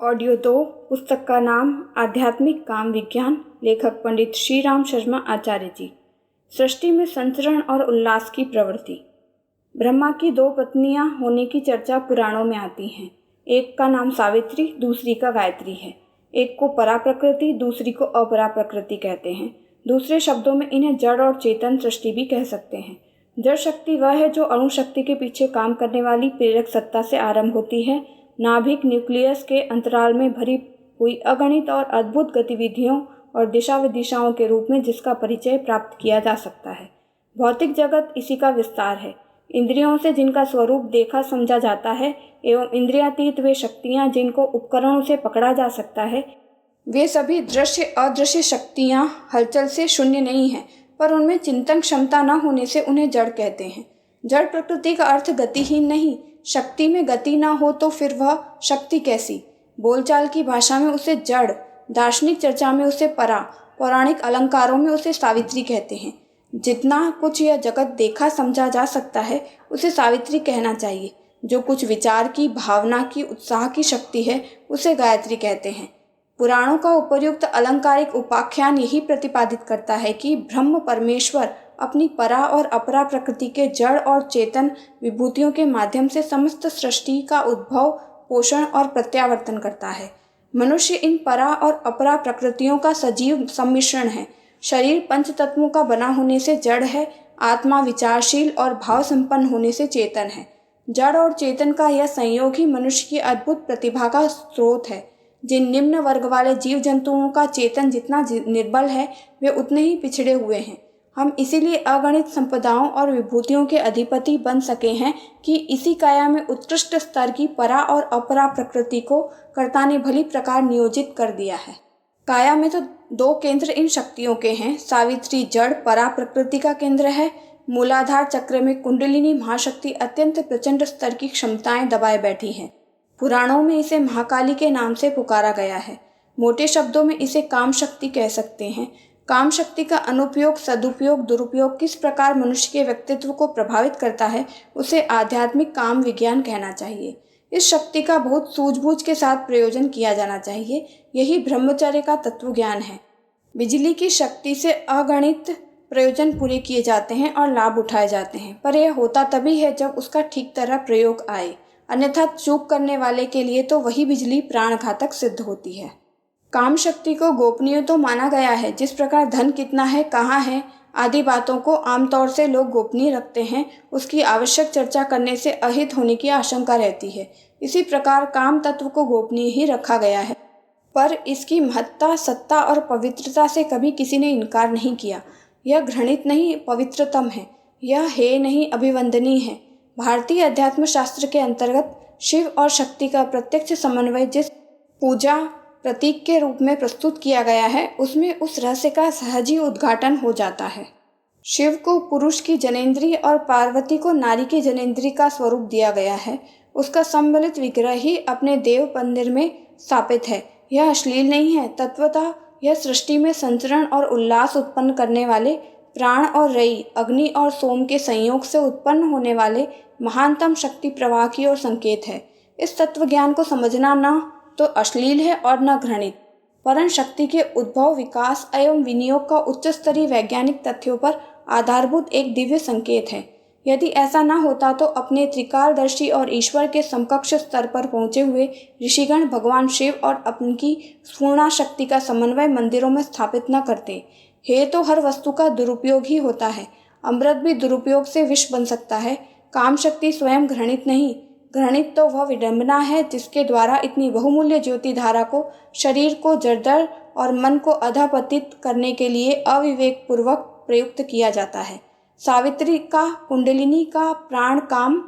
Audio 2। पुस्तक का नाम आध्यात्मिक काम विज्ञान। लेखक पंडित श्री राम शर्मा आचार्य जी। सृष्टि में संचरण और उल्लास की प्रवृत्ति। ब्रह्मा की 2 पत्नियां होने की चर्चा पुराणों में आती है। एक का नाम सावित्री, दूसरी का गायत्री है। एक को परा प्रकृति, दूसरी को अपरा प्रकृति कहते हैं। दूसरे शब्दों में इन्हें जड़ और चेतन सृष्टि भी कह सकते हैं। जड़ शक्ति वह है जो अणु शक्ति के पीछे काम करने वाली प्रेरक सत्ता से आरंभ होती है। नाभिक न्यूक्लियस के अंतराल में भरी हुई अगणित और अद्भुत गतिविधियों और दिशा विदिशाओं के रूप में जिसका परिचय प्राप्त किया जा सकता है। भौतिक जगत इसी का विस्तार है। इंद्रियों से जिनका स्वरूप देखा समझा जाता है एवं इंद्रियातीत वे शक्तियाँ जिनको उपकरणों से पकड़ा जा सकता है, वे सभी दृश्य अदृश्य शक्तियाँ हलचल से शून्य नहीं हैं, पर उनमें चिंतन क्षमता न होने से उन्हें जड़ कहते हैं। जड़ प्रकृति का अर्थ गतिहीन नहीं। शक्ति में गति ना हो तो फिर वह शक्ति कैसी? बोलचाल की भाषा में उसे जड़, दार्शनिक चर्चा में उसे परा, पौराणिक अलंकारों में उसे सावित्री कहते हैं। जितना कुछ यह जगत देखा समझा जा सकता है उसे सावित्री कहना चाहिए। जो कुछ विचार की, भावना की, उत्साह की शक्ति है उसे गायत्री कहते हैं। पुराणों का उपर्युक्त अलंकारिक उपाख्यान यही प्रतिपादित करता है कि ब्रह्म परमेश्वर अपनी परा और अपरा प्रकृति के जड़ और चेतन विभूतियों के माध्यम से समस्त सृष्टि का उद्भव, पोषण और प्रत्यावर्तन करता है। मनुष्य इन परा और अपरा प्रकृतियों का सजीव सम्मिश्रण है। शरीर पंच तत्वों का बना होने से जड़ है। आत्मा विचारशील और भाव संपन्न होने से चेतन है। जड़ और चेतन का यह संयोग ही मनुष्य की अद्भुत प्रतिभा का स्रोत है। जिन निम्न वर्ग वाले जीव जंतुओं का चेतन जितना निर्बल है वे उतने ही पिछड़े हुए हैं। हम इसीलिए अगणित संपदाओं और विभूतियों के अधिपति बन सके हैं कि इसी काया में उत्कृष्ट स्तर की परा और अपरा प्रकृति को कर्ता ने भली प्रकार नियोजित कर दिया है। काया में तो 2 केंद्र इन शक्तियों के हैं। सावित्री जड़ परा प्रकृति का केंद्र है। मूलाधार चक्र में कुंडलिनी महाशक्ति अत्यंत प्रचंड स्तर की क्षमताएं दबाए बैठी है। पुराणों में इसे महाकाली के नाम से पुकारा गया है। मोटे शब्दों में इसे काम शक्ति कह सकते हैं। काम शक्ति का अनुपयोग, सदुपयोग, दुरुपयोग किस प्रकार मनुष्य के व्यक्तित्व को प्रभावित करता है उसे आध्यात्मिक काम विज्ञान कहना चाहिए। इस शक्ति का बहुत सूझबूझ के साथ प्रयोजन किया जाना चाहिए। यही ब्रह्मचर्य का तत्व ज्ञान है। बिजली की शक्ति से अगणित प्रयोजन पूरे किए जाते हैं और लाभ उठाए जाते हैं, पर यह होता तभी है जब उसका ठीक तरह प्रयोग आए, अन्यथा चूक करने वाले के लिए तो वही बिजली प्राणघातक सिद्ध होती है। काम शक्ति को गोपनीय तो माना गया है। जिस प्रकार धन कितना है, कहाँ है आदि बातों को आमतौर से लोग गोपनीय रखते हैं, उसकी आवश्यक चर्चा करने से अहित होने की आशंका रहती है। इसी प्रकार काम तत्व को गोपनीय ही रखा गया है, पर इसकी महत्ता, सत्ता और पवित्रता से कभी किसी ने इनकार नहीं किया। यह घृणित नहीं, पवित्रतम है। यह हे नहीं, अभिवंदनीय है। भारतीय अध्यात्म शास्त्र के अंतर्गत शिव और शक्ति का प्रत्यक्ष समन्वय जिस पूजा प्रतीक के रूप में प्रस्तुत किया गया है उसमें उस रहस्य का सहज ही उद्घाटन हो जाता है। शिव को पुरुष की जनेंद्रिय और पार्वती को नारी की जनेंद्रिय का स्वरूप दिया गया है। उसका सम्मिलित विग्रह ही अपने देव मंदिर में स्थापित है। यह अश्लील नहीं है। तत्वतः यह सृष्टि में संचरण और उल्लास उत्पन्न करने वाले प्राण और रई, अग्नि और सोम के संयोग से उत्पन्न होने वाले महानतम शक्ति प्रवाह की ओर संकेत है। इस तत्व ज्ञान को समझना न तो अश्लील है और न घृणित, परंतु शक्ति के उद्भव, विकास एवं विनियोग का उच्च स्तरीय वैज्ञानिक तथ्यों पर आधारभूत एक दिव्य संकेत है। यदि ऐसा न होता तो अपने त्रिकालदर्शी और ईश्वर के समकक्ष स्तर पर पहुँचे हुए ऋषिगण भगवान शिव और उनकी पूर्णा शक्ति का समन्वय मंदिरों में स्थापित न करते। हे तो हर वस्तु का दुरुपयोग ही होता है। अमृत भी दुरुपयोग से विष बन सकता है। काम शक्ति स्वयं घृणित नहीं, घृणित तो वह विडंबना है जिसके द्वारा इतनी बहुमूल्य ज्योति धारा को शरीर को जर्जर और मन को अधपतित करने के लिए अविवेक पूर्वक प्रयुक्त किया जाता है। सावित्री का, कुंडलिनी का प्राण काम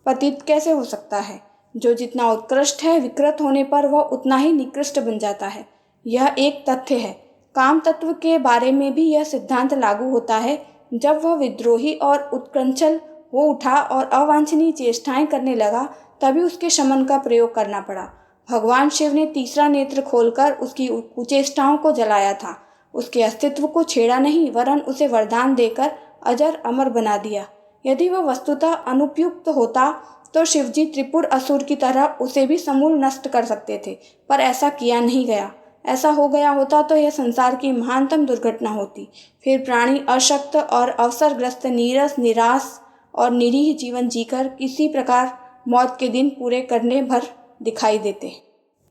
पतित कैसे हो सकता है? जो जितना उत्कृष्ट है, विकृत होने पर वह उतना ही निकृष्ट बन जाता है। यह एक तथ्य है। काम तत्व के बारे में भी यह सिद्धांत लागू होता है। जब वह विद्रोही और उत्कृंचल हो उठा और अवांछनीय चेष्टाएं करने लगा, तभी उसके शमन का प्रयोग करना पड़ा। भगवान शिव ने तीसरा नेत्र खोलकर उसकी कुचेष्टाओं को जलाया था। उसके अस्तित्व को छेड़ा नहीं, वरन उसे वरदान देकर अजर अमर बना दिया। यदि वह वस्तुतः अनुपयुक्त होता तो शिवजी त्रिपुर असुर की तरह उसे भी समूल नष्ट कर सकते थे, पर ऐसा किया नहीं गया। ऐसा हो गया होता तो यह संसार की महानतम दुर्घटना होती। फिर प्राणी अशक्त और अवसरग्रस्त, नीरस, निराश और निरीह जीवन जीकर किसी प्रकार मौत के दिन पूरे करने भर दिखाई देते।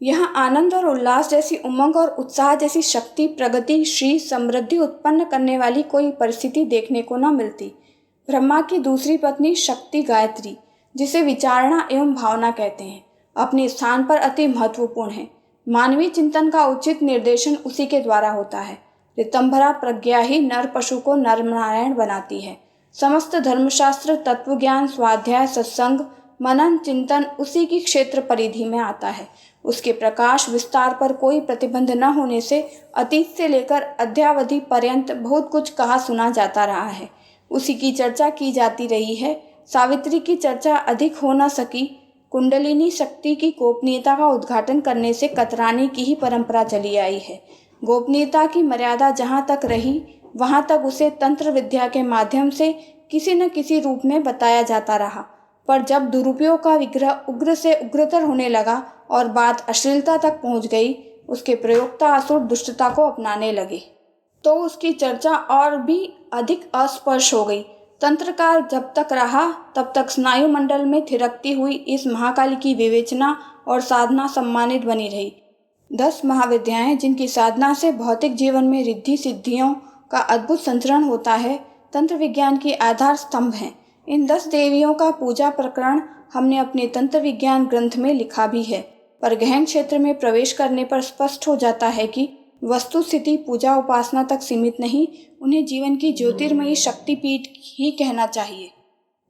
यहाँ आनंद और उल्लास जैसी, उमंग और उत्साह जैसी शक्ति, प्रगति, श्री, समृद्धि उत्पन्न करने वाली कोई परिस्थिति देखने को न मिलती। ब्रह्मा की दूसरी पत्नी शक्ति गायत्री, जिसे विचारणा एवं भावना कहते हैं, अपने स्थान पर अति महत्वपूर्ण है। मानवीय चिंतन का उचित निर्देशन उसी के द्वारा होता है। ऋतंभरा प्रज्ञा ही नर पशु को नर नारायण बनाती है। समस्त धर्मशास्त्र, तत्वज्ञान, स्वाध्याय, सत्संग, मनन, चिंतन उसी की क्षेत्र परिधि में आता है। उसके प्रकाश विस्तार पर कोई प्रतिबंध न होने से अतीत से लेकर अद्यावधि पर्यंत बहुत कुछ कहा सुना जाता रहा है। उसी की चर्चा की जाती रही है। सावित्री की चर्चा अधिक हो न सकी। कुंडलिनी शक्ति की गोपनीयता का उद्घाटन करने से कतराने की ही परंपरा चली आई है। गोपनीयता की मर्यादा जहाँ तक रही, वहाँ तक उसे तंत्र विद्या के माध्यम से किसी न किसी रूप में बताया जाता रहा। पर जब दुरुपयोग का विग्रह उग्र से उग्रतर होने लगा और बात अश्लीलता तक पहुँच गई, उसके प्रयोक्ता असुर दुष्टता को अपनाने लगे, तो उसकी चर्चा और भी अधिक अस्पर्श हो गई। तंत्रकाल जब तक रहा, तब तक स्नायु मंडल में थिरकती हुई इस महाकाली की विवेचना और साधना सम्मानित बनी रही। 10 महाविद्याएं, जिनकी साधना से भौतिक जीवन में रिद्धि सिद्धियों का अद्भुत संचरण होता है, तंत्र विज्ञान की आधार स्तंभ हैं। इन 10 देवियों का पूजा प्रकरण हमने अपने तंत्र विज्ञान ग्रंथ में लिखा भी है, पर गहन क्षेत्र में प्रवेश करने पर स्पष्ट हो जाता है कि वस्तु स्थिति पूजा उपासना तक सीमित नहीं, उन्हें जीवन की ज्योतिर्मयी शक्तिपीठ ही कहना चाहिए।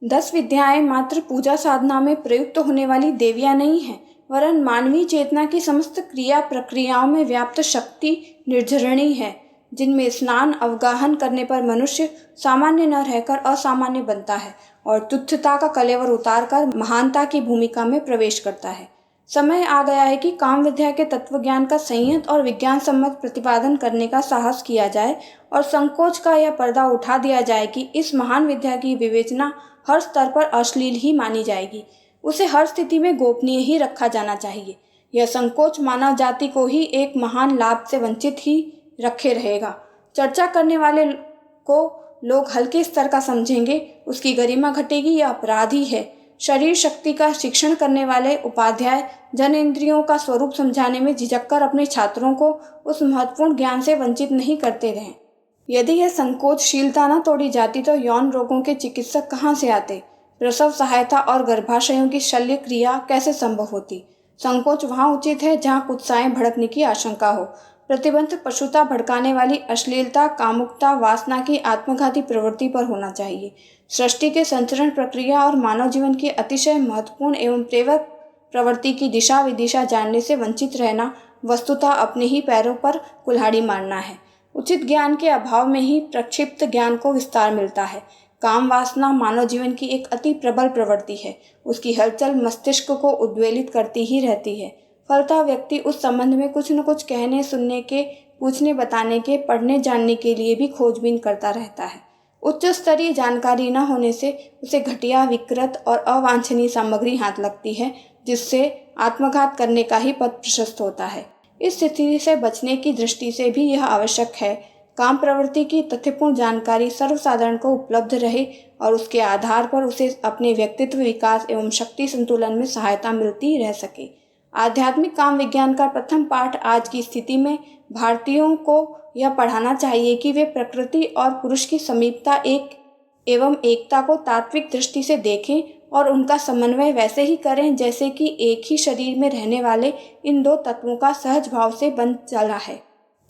10 विद्याएं मात्र पूजा साधना में प्रयुक्त होने वाली देवियां नहीं हैं, वरन मानवीय चेतना की समस्त क्रिया प्रक्रियाओं में व्याप्त शक्ति निर्झरणी है, जिनमें स्नान अवगाहन करने पर मनुष्य सामान्य न रहकर असामान्य बनता है और तुच्छता का कलेवर उतारकर महानता की भूमिका में प्रवेश करता है। समय आ गया है कि काम विद्या के तत्वज्ञान का संयत और विज्ञान सम्मत प्रतिपादन करने का साहस किया जाए और संकोच का यह पर्दा उठा दिया जाए कि इस महान विद्या की विवेचना हर स्तर पर अश्लील ही मानी जाएगी। उसे हर स्थिति में गोपनीय ही रखा जाना चाहिए। यह संकोच मानव जाति को ही एक महान लाभ से वंचित ही रखे रहेगा। चर्चा करने वाले को लोग हल्के स्तर का समझेंगे, उसकी गरिमा घटेगी, यह अपराध ही है। शरीर शक्ति का शिक्षण करने वाले उपाध्याय जन इंद्रियों का स्वरूप समझाने में झिझककर अपने छात्रों को उस महत्वपूर्ण ज्ञान से वंचित नहीं करते रहें। यदि यह संकोचशीलता न तोड़ी जाती तो यौन रोगों के चिकित्सक कहाँ से आते? प्रसव सहायता और गर्भाशयों की शल्य क्रिया कैसे संभव होती? संकोच वहाँ उचित है जहाँ कुत्साएं भड़कने की आशंका हो। प्रतिबंध पशुता भड़काने वाली अश्लीलता, कामुकता, वासना की आत्मघाती प्रवृत्ति पर होना चाहिए। सृष्टि के संचरण प्रक्रिया और मानव जीवन की अतिशय महत्वपूर्ण एवं प्रेरक प्रवृत्ति की दिशा विदिशा जानने से वंचित रहना वस्तुतः अपने ही पैरों पर कुल्हाड़ी मारना है। उचित ज्ञान के अभाव में ही प्रक्षिप्त ज्ञान को विस्तार मिलता है। काम वासना मानव जीवन की एक अति प्रबल प्रवृत्ति है। उसकी हलचल मस्तिष्क को उद्वेलित करती ही रहती है। फलतः व्यक्ति उस संबंध में कुछ न कुछ कहने, सुनने के, पूछने बताने के, पढ़ने जानने के लिए भी खोजबीन करता रहता है। उच्च स्तरीय जानकारी न होने से उसे घटिया, विकृत और अवांछनीय सामग्री हाथ लगती है, जिससे आत्मघात करने का ही पथ प्रशस्त होता है। इस स्थिति से बचने की दृष्टि से भी यह आवश्यक है काम प्रवृत्ति की तथ्यपूर्ण जानकारी सर्वसाधारण को उपलब्ध रहे और उसके आधार पर उसे अपने व्यक्तित्व विकास एवं शक्ति संतुलन में सहायता मिलती रह सके। आध्यात्मिक काम विज्ञान का प्रथम पाठ आज की स्थिति में भारतीयों को यह पढ़ाना चाहिए कि वे प्रकृति और पुरुष की समीपता एवं एकता को तात्विक दृष्टि से देखें और उनका समन्वय वैसे ही करें जैसे कि एक ही शरीर में रहने वाले इन दो तत्वों का सहज भाव से बन चला है।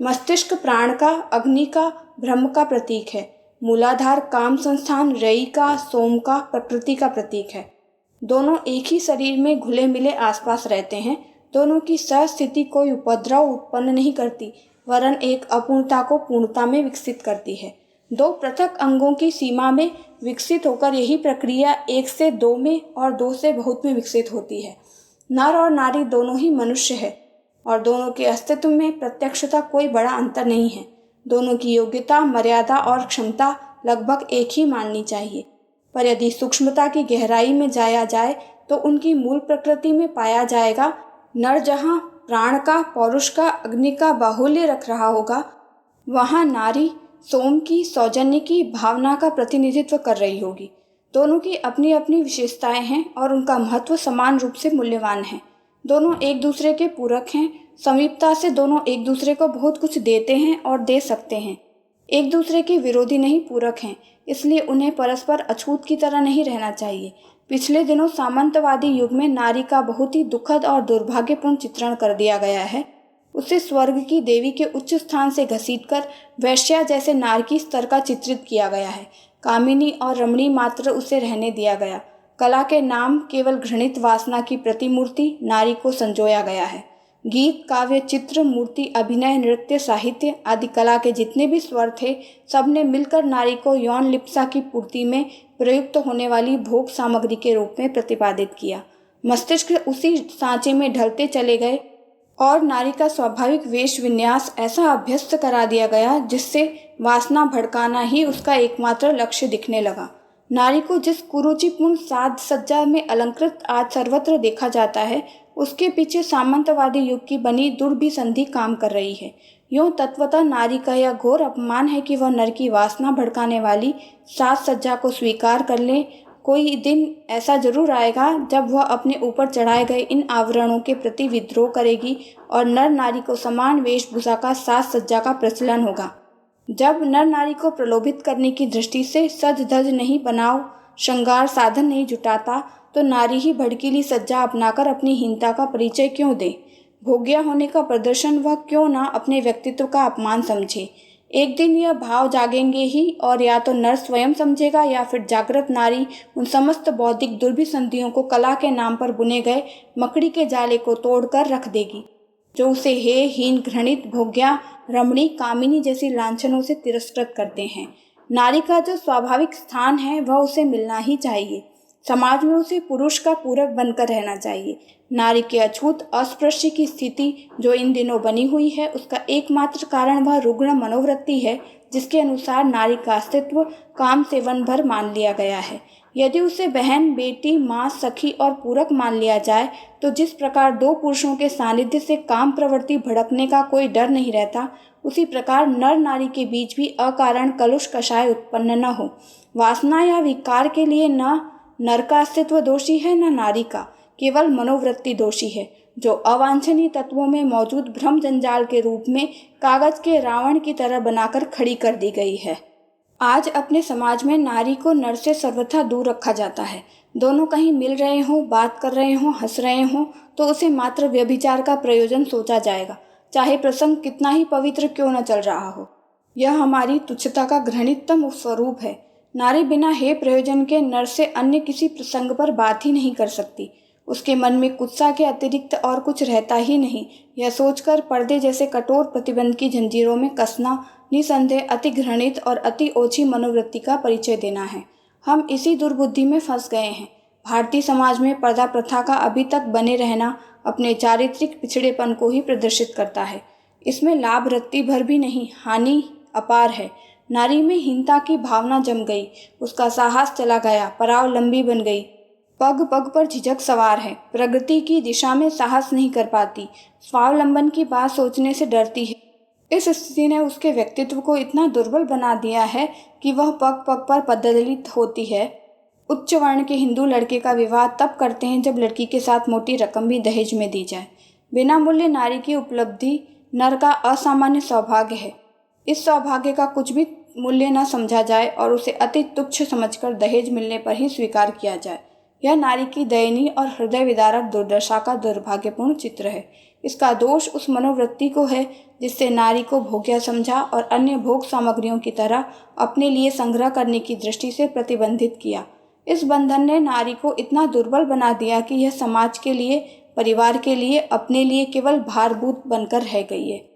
मस्तिष्क प्राण का, अग्नि का, ब्रह्म का प्रतीक है। मूलाधार काम संस्थान रई का, सोम का, प्रकृति का प्रतीक है। दोनों एक ही शरीर में घुले मिले आसपास रहते हैं। दोनों की सह स्थिति कोई उपद्रव उत्पन्न नहीं करती, वरन एक अपूर्णता को पूर्णता में विकसित करती है। दो पृथक अंगों की सीमा में विकसित होकर यही प्रक्रिया 1 से 2 में और 2 से बहुत में विकसित होती है। नर और नारी दोनों ही मनुष्य है और दोनों के अस्तित्व में प्रत्यक्षता कोई बड़ा अंतर नहीं है। दोनों की योग्यता, मर्यादा और क्षमता लगभग एक ही माननी चाहिए, पर यदि सूक्ष्मता की गहराई में जाया जाए तो उनकी मूल प्रकृति में पाया जाएगा। नर जहाँ प्राण का, पौरुष का, अग्नि का बाहुल्य रख रहा होगा, वहाँ नारी सोम की, सौजन्य की भावना का प्रतिनिधित्व कर रही होगी। दोनों की अपनी अपनी विशेषताएं हैं और उनका महत्व समान रूप से मूल्यवान है। दोनों एक दूसरे के पूरक हैं। समीपता से दोनों एक दूसरे को बहुत कुछ देते हैं और दे सकते हैं। एक दूसरे के विरोधी नहीं, पूरक हैं। इसलिए उन्हें परस्पर अछूत की तरह नहीं रहना चाहिए। पिछले दिनों सामंतवादी युग में नारी का बहुत ही दुखद और दुर्भाग्यपूर्ण चित्रण कर दिया गया है। उसे स्वर्ग की देवी के उच्च स्थान से घसीटकर वैश्या जैसे नारकी स्तर का चित्रित किया गया है। कामिनी और रमणी मात्र उसे रहने दिया गया। कला के नाम केवल घृणित वासना की प्रतिमूर्ति नारी को संजोया गया है। गीत, काव्य, चित्र, मूर्ति, अभिनय, नृत्य, साहित्य आदि कला के जितने भी स्वर थे, सबने मिलकर नारी को यौन लिप्सा की पूर्ति में प्रयुक्त होने वाली भोग सामग्री के रूप में प्रतिपादित किया। मस्तिष्क उसी सांचे में ढलते चले गए और नारी का स्वाभाविक वेश विन्यास ऐसा अभ्यस्त करा दिया गया जिससे वासना भड़काना ही उसका एकमात्र लक्ष्य दिखने लगा। नारी को जिस कुरुचिपूर्ण साज सज्जा में अलंकृत आज सर्वत्र देखा जाता है, उसके पीछे सामंतवादी युग की बनी दुर्भिसंधि काम कर रही है। यूं तत्वतः नारी का यह घोर अपमान है कि वह नर की वासना भड़काने वाली साज सज्जा को स्वीकार कर ले। कोई दिन ऐसा जरूर आएगा जब वह अपने ऊपर चढ़ाए गए इन आवरणों के प्रति विद्रोह करेगी और नर नारी को समान वेशभूषा का साज सज्जा का प्रचलन होगा। जब नर नारी को प्रलोभित करने की दृष्टि से सज धज नहीं बनाव, श्रृंगार साधन नहीं जुटाता, तो नारी ही भड़कीली सज्जा अपनाकर अपनी हीनता का परिचय क्यों दे? भोग्या होने का प्रदर्शन वह क्यों ना अपने व्यक्तित्व का अपमान समझे? एक दिन यह भाव जागेंगे ही और या तो नर स्वयं समझेगा या फिर जागृत नारी उन समस्त बौद्धिक दुर्भिसंधियों को कला के नाम पर बुने गए मकड़ी के जाले को तोड़कर रख देगी, जो उसे हे, हीन, घृणित, भोग्या, रमणी, कामिनी जैसी लांछनों से तिरस्कृत करते हैं। नारी का जो स्वाभाविक स्थान है वह उसे मिलना ही चाहिए। समाज में उसे पुरुष का पूरक बनकर रहना चाहिए। नारी के अछूत अस्पृश्य की स्थिति जो इन दिनों बनी हुई है, उसका एकमात्र कारण वह रुग्ण मनोवृत्ति है जिसके अनुसार नारी का अस्तित्व काम सेवन भर मान लिया गया है। यदि उसे बहन, बेटी, माँ, सखी और पूरक मान लिया जाए तो जिस प्रकार दो पुरुषों के सानिध्य से काम प्रवृत्ति भड़कने का कोई डर नहीं रहता, उसी प्रकार नर नारी के बीच भी अकारण कलुष कषाय उत्पन्न न हो। वासना या विकार के लिए न नर का अस्तित्व दोषी है न नारी का, केवल मनोवृत्ति दोषी है, जो अवांछनीय तत्वों में मौजूद भ्रम जंजाल के रूप में कागज के रावण की तरह बनाकर खड़ी कर दी गई है। आज अपने समाज में नारी को नर से सर्वथा दूर रखा जाता है। दोनों कहीं मिल रहे हों, बात कर रहे हों, हंस रहे हों तो उसे मात्र व्यभिचार का प्रयोजन सोचा जाएगा, चाहे प्रसंग कितना ही पवित्र क्यों न चल रहा हो। यह हमारी तुच्छता का घृणिततम स्वरूप है। नारी बिना हे प्रयोजन के नर से अन्य किसी प्रसंग पर बात ही नहीं कर सकती। उसके मन में कुत्सा के अतिरिक्त और कुछ रहता ही नहीं। यह सोचकर पर्दे जैसे कठोर प्रतिबंध की जंजीरों में कसना निसंदेह अति घृणित और अति ओछी मनोवृत्ति का परिचय देना है। हम इसी दुर्बुद्धि में फंस गए हैं। भारतीय समाज में पर्दा प्रथा का अभी तक बने रहना अपने चारित्रिक पिछड़ेपन को ही प्रदर्शित करता है। इसमें लाभ रत्ती भर भी नहीं, हानि अपार है। नारी में हीनता की भावना जम गई, उसका साहस चला गया, परावलंबी बन गई, पग पग पर झिझक सवार है, प्रगति की दिशा में साहस नहीं कर पाती, स्वावलंबन की बात सोचने से डरती है। इस स्थिति ने उसके व्यक्तित्व को इतना दुर्बल बना दिया है कि वह पग पग पर पददलित होती है। उच्च वर्ण के हिंदू लड़के का विवाह तब करते हैं जब लड़की के साथ मोटी रकम भी दहेज में दी जाए। बिना मूल्य नारी की उपलब्धि नर का असामान्य सौभाग्य है। इस सौभाग्य का कुछ भी मूल्य न समझा जाए और उसे अति तुच्छ समझकर दहेज मिलने पर ही स्वीकार किया जाए। यह नारी की दयनीय और हृदय विदारक दुर्दशा का दुर्भाग्यपूर्ण चित्र है। इसका दोष उस मनोवृत्ति को है जिससे नारी को भोग्या समझा और अन्य भोग सामग्रियों की तरह अपने लिए संग्रह करने की दृष्टि से प्रतिबंधित किया। इस बंधन ने नारी को इतना दुर्बल बना दिया कि यह समाज के लिए, परिवार के लिए, अपने लिए केवल भारभूत बनकर रह गई है।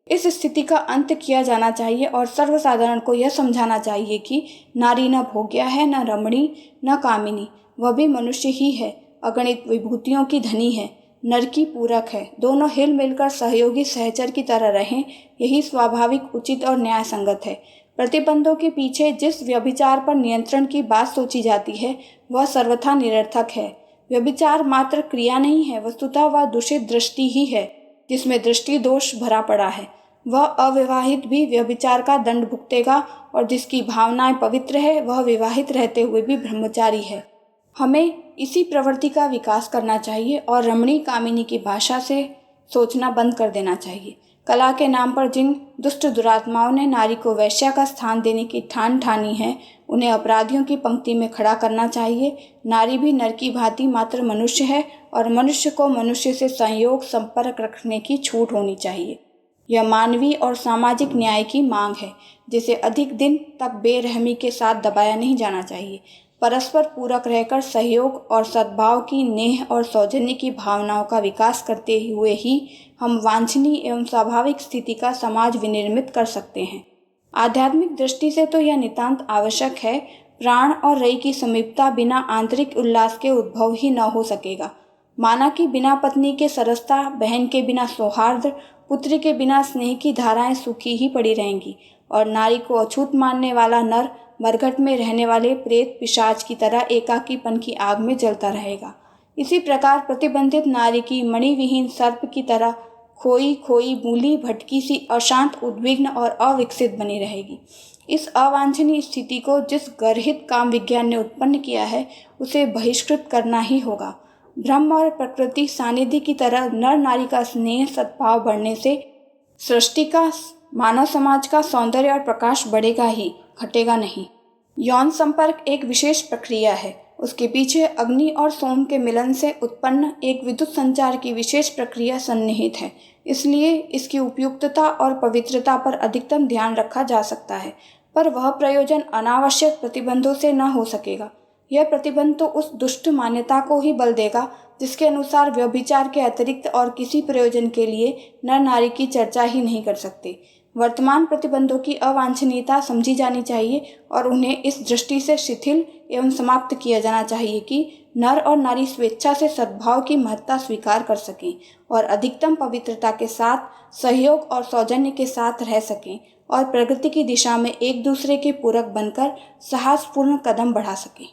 इस स्थिति का अंत किया जाना चाहिए और सर्वसाधारण को यह समझाना चाहिए कि नारी न भोग्या है, न रमणी, न कामिनी, वह भी मनुष्य ही है, अगणित विभूतियों की धनी है, नर की पूरक है। दोनों हिल मिलकर सहयोगी सहचर की तरह रहें, यही स्वाभाविक, उचित और न्याय संगत है। प्रतिबंधों के पीछे जिस व्यभिचार पर नियंत्रण की बात सोची जाती है वह सर्वथा निरर्थक है। व्यभिचार मात्र क्रिया नहीं है, वस्तुतः वह दूषित दृष्टि ही है जिसमें दृष्टि दोष भरा पड़ा है। वह अविवाहित भी व्यभिचार का दंड भुगतेगा और जिसकी भावनाएं पवित्र है वह विवाहित रहते हुए भी ब्रह्मचारी है। हमें इसी प्रवृत्ति का विकास करना चाहिए और रमणी कामिनी की भाषा से सोचना बंद कर देना चाहिए। कला के नाम पर जिन दुष्ट दुरात्माओं ने नारी को वेश्या का स्थान देने की ठान ठानी है, उन्हें अपराधियों की पंक्ति में खड़ा करना चाहिए। नारी भी नर की भांति मात्र मनुष्य है और मनुष्य को मनुष्य से संयोग संपर्क रखने की छूट होनी चाहिए। यह मानवीय और सामाजिक न्याय की मांग है, जिसे अधिक दिन तक बेरहमी के साथ दबाया नहीं जाना चाहिए। परस्पर पूरक रहकर सहयोग और सद्भाव की नेह और सौजन्य की भावनाओं का विकास करते हुए ही हम वांछनीय एवं स्वाभाविक स्थिति का समाज विनिर्मित कर सकते हैं। आध्यात्मिक दृष्टि से तो यह नितांत आवश्यक है। प्राण और रई की समीपता बिना आंतरिक उल्लास के उद्भव ही न हो सकेगा। माना कि बिना पत्नी के सरसता, बहन के बिना सौहार्द, पुत्र के बिना स्नेह की धाराएं सूखी ही पड़ी रहेंगी और नारी को अछूत मानने वाला नर मरघट में रहने वाले प्रेत पिशाच की तरह एकाकीपन की आग में जलता रहेगा। इसी प्रकार प्रतिबंधित नारी की मणिविहीन सर्प की तरह खोई खोई मूली भटकी सी अशांत, उद्विग्न और अविकसित बनी रहेगी। इस अवांछनीय स्थिति को जिस गर्हित काम विज्ञान ने उत्पन्न किया है, उसे बहिष्कृत करना ही होगा। ब्रह्म और प्रकृति सानिध्य की तरह नर नारी का स्नेह सद्भाव बढ़ने से सृष्टि का, मानव समाज का सौंदर्य और प्रकाश बढ़ेगा ही, घटेगा नहीं। यौन संपर्क एक विशेष प्रक्रिया है। उसके पीछे अग्नि और सोम के मिलन से उत्पन्न एक विद्युत संचार की विशेष प्रक्रिया सन्निहित है। इसलिए इसकी उपयुक्तता और पवित्रता पर अधिकतम ध्यान रखा जा सकता है, पर वह प्रयोजन अनावश्यक प्रतिबंधों से न हो सकेगा। यह प्रतिबंध तो उस दुष्ट मान्यता को ही बल देगा जिसके अनुसार व्यभिचार के अतिरिक्त और किसी प्रयोजन के लिए नर नारी की चर्चा ही नहीं कर सकते। वर्तमान प्रतिबंधों की अवांछनीयता समझी जानी चाहिए और उन्हें इस दृष्टि से शिथिल एवं समाप्त किया जाना चाहिए कि नर और नारी स्वेच्छा से सद्भाव की महत्ता स्वीकार कर सकें और अधिकतम पवित्रता के साथ, सहयोग और सौजन्य के साथ रह सकें और प्रगति की दिशा में एक दूसरे के पूरक बनकर साहसपूर्ण कदम बढ़ा सकें।